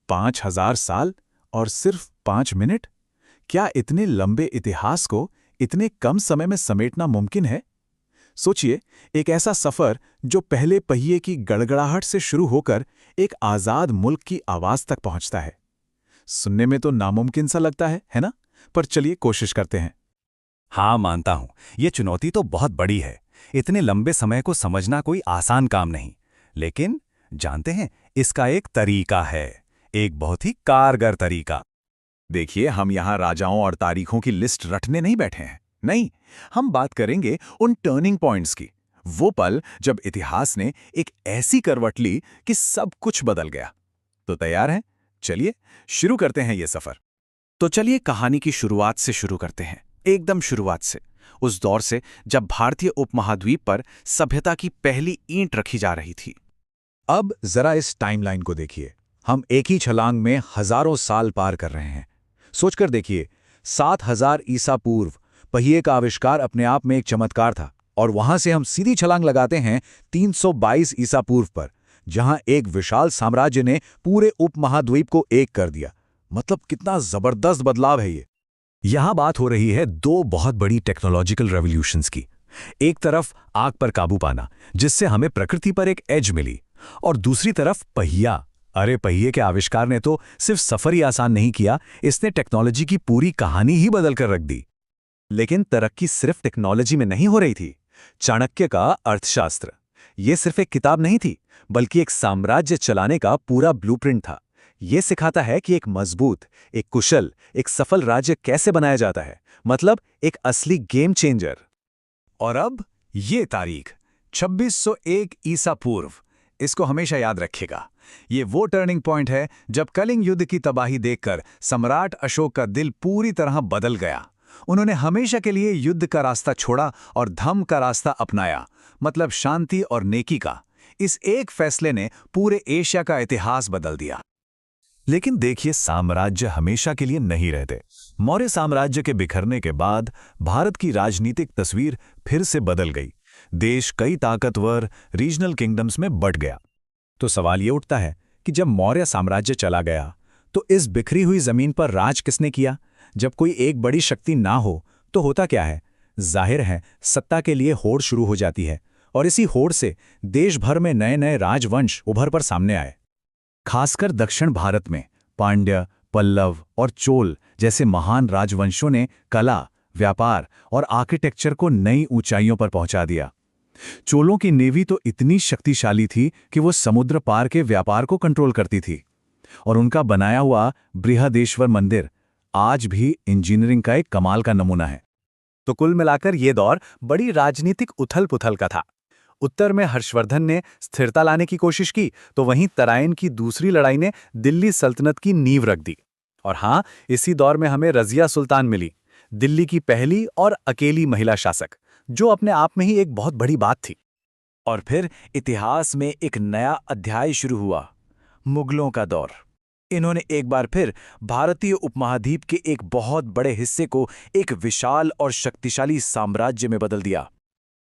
5000 साल और सिर्फ 5 मिनट? क्या इतने लंबे इतिहास को इतने कम समय में समेटना मुमकिन है? सोचिए, एक ऐसा सफर जो पहले पहिए की गड़गड़ाहट से शुरू होकर एक आजाद मुल्क की आवाज तक पहुंचता है। सुनने में तो नामुमकिन सा लगता है ना? पर चलिए कोशिश करते हैं। हाँ, मानता हूं, ये चुनौती तो बहुत बड़ी है। इतने लंबे समय को समझना कोई आसान काम नहीं। लेकिन जानते हैं, इसका एक तरीका है, एक बहुत ही कारगर तरीका। देखिए, हम यहाँ राजाओं और तारीखों की लिस्ट रटने नहीं बैठे हैं। नहीं, हम बात करेंगे उन टर्निंग पॉइंट्स की। वो पल जब इतिहास ने एक ऐसी करवट ली कि सब कुछ बदल गया। तो तैयार हैं? चलिए शुरू करते हैं ये सफर। तो चलिए कहानी की शुरुआत से शुरू करते हैं, एकदम शुरुआत से। उस दौर से जब भारतीय उपमहाद्वीप पर सभ्यता की पहली ईंट रखी जा रही थी। अब जरा इस टाइमलाइन को देखिए। हम एक ही छलांग में हजारों साल पार कर रहे हैं। सोचकर देखिए, 7000 ईसा पूर्व पहिए का आविष्कार अपने आप में एक चमत्कार था, और वहां से हम सीधी छलांग लगाते हैं 322 ईसा पूर्व पर, जहां एक विशाल साम्राज्य ने पूरे उपमहाद्वीप को एक कर दिया। मतलब कितना जबरदस्त बदलाव है ये। यहां बात हो रही है दो बहुत बड़ी टेक्नोलॉजिकल रेवोल्यूशंस की। एक तरफ आग पर काबू पाना, जिससे हमें प्रकृति पर एक एज मिली, और दूसरी तरफ पहिया। अरे, पहिए के आविष्कार ने तो सिर्फ सफर ही आसान नहीं किया, इसने टेक्नोलॉजी की पूरी कहानी ही बदल कर रख दी। लेकिन तरक्की सिर्फ टेक्नोलॉजी में नहीं हो रही थी। चाणक्य का अर्थशास्त्र, ये सिर्फ एक किताब नहीं थी, बल्कि एक साम्राज्य चलाने का पूरा ब्लूप्रिंट था। ये सिखाता है कि एक मजबूत, एक कुशल, एक सफल राज्य कैसे बनाया जाता है। मतलब एक असली गेम चेंजर। और अब ये तारीख 2601 ईसा पूर्व, इसको हमेशा याद रखिएगा। ये वो टर्निंग पॉइंट है जब कलिंग युद्ध की तबाही देखकर सम्राट अशोक का दिल पूरी तरह बदल गया। उन्होंने हमेशा के लिए युद्ध का रास्ता छोड़ा और धम्म का रास्ता अपनाया, मतलब शांति और नेकी का। इस एक फैसले ने पूरे एशिया का इतिहास बदल दिया। लेकिन देखिए, साम्राज्य हमेशा के लिए नहीं रहते। मौर्य साम्राज्य के बिखरने के बाद भारत की राजनीतिक तस्वीर फिर से बदल गई। देश कई ताकतवर रीजनल किंगडम्स में बंट गया। तो सवाल ये उठता है कि जब मौर्य साम्राज्य चला गया, तो इस बिखरी हुई जमीन पर राज किसने किया? जब कोई एक बड़ी शक्ति ना हो तो होता क्या है? जाहिर है, सत्ता के लिए होड़ शुरू हो जाती है, और इसी होड़ से देश भर में नए नए राजवंश उभर पर सामने आए। खासकर दक्षिण भारत में पांड्य, पल्लव और चोल जैसे महान राजवंशों ने कला, व्यापार और आर्किटेक्चर को नई ऊंचाइयों पर पहुंचा दिया। चोलों की नेवी तो इतनी शक्तिशाली थी कि वो समुद्र पार के व्यापार को कंट्रोल करती थी, और उनका बनाया हुआ बृहदेश्वर मंदिर आज भी इंजीनियरिंग का एक कमाल का नमूना है। तो कुल मिलाकर ये दौर बड़ी राजनीतिक उथल-पुथल का था। उत्तर में हर्षवर्धन ने स्थिरता लाने की कोशिश की, तो वहीं तराइन की दूसरी लड़ाई ने दिल्ली सल्तनत की नींव रख दी। और हाँ, इसी दौर में हमें रजिया सुल्तान मिली, दिल्ली की पहली और अकेली महिला शासक, जो अपने आप में ही एक बहुत बड़ी बात थी। और फिर इतिहास में एक नया अध्याय शुरू हुआ, मुगलों का दौर। इन्होंने एक बार फिर भारतीय उपमहाद्वीप के एक बहुत बड़े हिस्से को एक विशाल और शक्तिशाली साम्राज्य में बदल दिया।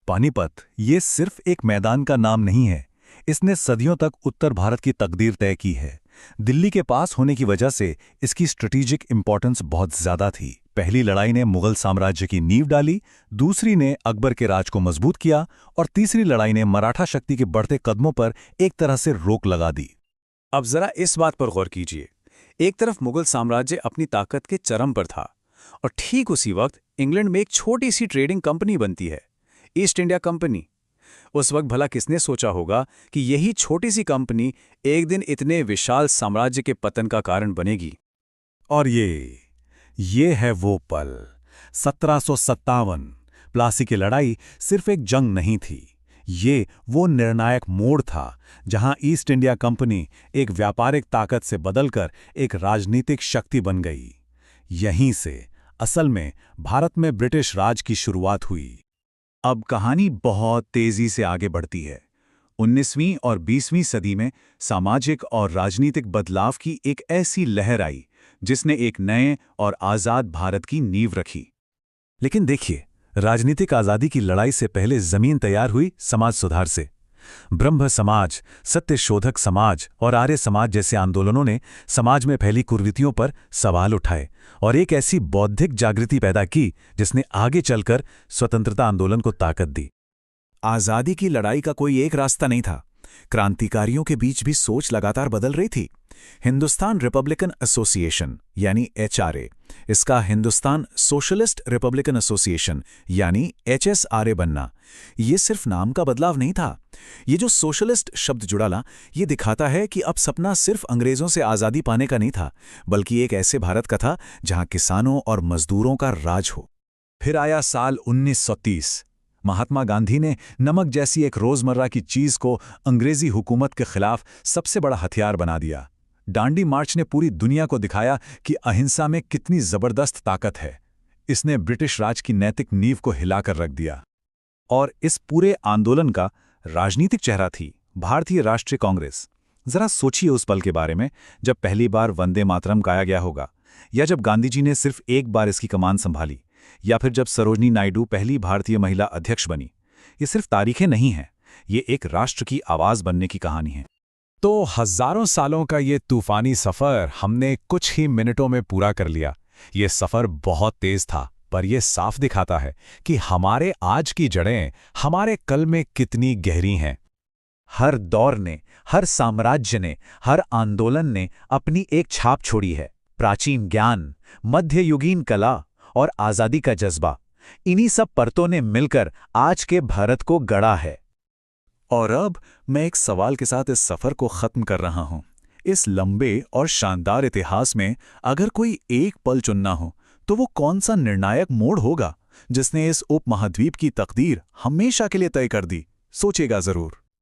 पानीपत ये सिर्फ एक मैदान का नाम नहीं है, इसने सदियों तक उत्तर भारत की तकदीर तय की है। दिल्ली के पास होने की वजह से इसकी स्ट्रेटेजिक इंपॉर्टेंस बहुत ज्यादा थी। पहली लड़ाई ने मुगल साम्राज्य की नींव डाली, दूसरी ने अकबर के राज को मजबूत किया, और तीसरी लड़ाई ने मराठा शक्ति के बढ़ते कदमों पर एक तरह से रोक लगा दी। अब जरा इस बात पर गौर कीजिए। एक तरफ मुगल साम्राज्य अपनी ताकत के चरम पर था, और ठीक उसी वक्त इंग्लैंड में एक छोटी सी ट्रेडिंग कंपनी बनती है, ईस्ट इंडिया कंपनी। उस वक्त भला किसने सोचा होगा कि यही छोटी सी कंपनी एक दिन इतने विशाल साम्राज्य के पतन का कारण बनेगी। और ये है वो पल, 1757। प्लासी की लड़ाई सिर्फ एक जंग नहीं थी, ये वो निर्णायक मोड़ था जहां ईस्ट इंडिया कंपनी एक व्यापारिक ताकत से बदलकर एक राजनीतिक शक्ति बन गई। यहीं से असल में भारत में ब्रिटिश राज की शुरुआत हुई। अब कहानी बहुत तेजी से आगे बढ़ती है। 19वीं और 20वीं सदी में सामाजिक और राजनीतिक बदलाव की एक ऐसी लहर आई जिसने एक नए और आज़ाद भारत की नींव रखी। लेकिन देखिए, राजनीतिक आज़ादी की लड़ाई से पहले जमीन तैयार हुई समाज सुधार से। ब्रह्म समाज, सत्य शोधक समाज और आर्य समाज जैसे आंदोलनों ने समाज में फैली कुरीतियों पर सवाल उठाए और एक ऐसी बौद्धिक जागृति पैदा की जिसने आगे चलकर स्वतंत्रता आंदोलन को ताकत दी। आज़ादी की लड़ाई का कोई एक रास्ता नहीं था। क्रांतिकारियों के बीच भी सोच लगातार बदल रही थी। हिंदुस्तान रिपब्लिकन एसोसिएशन यानी HRA, इसका हिंदुस्तान सोशलिस्ट रिपब्लिकन एसोसिएशन यानी HSRA बनना, ये सिर्फ नाम का बदलाव नहीं था। ये जो सोशलिस्ट शब्द जुड़ाला, ये दिखाता है कि अब सपना सिर्फ अंग्रेजों से आज़ादी पाने का नहीं था, बल्कि एक ऐसे भारत का था जहां किसानों और मजदूरों का राज हो। फिर आया साल 1930। महात्मा गांधी ने नमक जैसी एक रोजमर्रा की चीज को अंग्रेजी हुकूमत के खिलाफ सबसे बड़ा हथियार बना दिया। दांडी मार्च ने पूरी दुनिया को दिखाया कि अहिंसा में कितनी जबरदस्त ताकत है। इसने ब्रिटिश राज की नैतिक नींव को हिलाकर रख दिया। और इस पूरे आंदोलन का राजनीतिक चेहरा थी भारतीय राष्ट्रीय कांग्रेस। जरा सोचिए उस पल के बारे में, जब पहली बार वंदे मातरम गाया गया होगा, या जब गांधी जी ने सिर्फ एक बार इसकी कमान संभाली, या फिर जब सरोजनी नायडू पहली भारतीय महिला अध्यक्ष बनी। ये सिर्फ तारीखें नहीं हैं, ये एक राष्ट्र की आवाज बनने की कहानी है। तो हजारों सालों का ये तूफानी सफर हमने कुछ ही मिनटों में पूरा कर लिया। ये सफर बहुत तेज था, पर यह साफ दिखाता है कि हमारे आज की जड़ें हमारे कल में कितनी गहरी हैं। हर दौर ने, हर साम्राज्य ने, हर आंदोलन ने अपनी एक छाप छोड़ी है। प्राचीन ज्ञान, मध्ययुगीन कला और आज़ादी का जज्बा, इन्हीं सब परतों ने मिलकर आज के भारत को गढ़ा है। और अब मैं एक सवाल के साथ इस सफर को खत्म कर रहा हूं। इस लंबे और शानदार इतिहास में अगर कोई एक पल चुनना हो, तो वो कौन सा निर्णायक मोड़ होगा जिसने इस उपमहाद्वीप की तकदीर हमेशा के लिए तय कर दी? सोचेगा जरूर।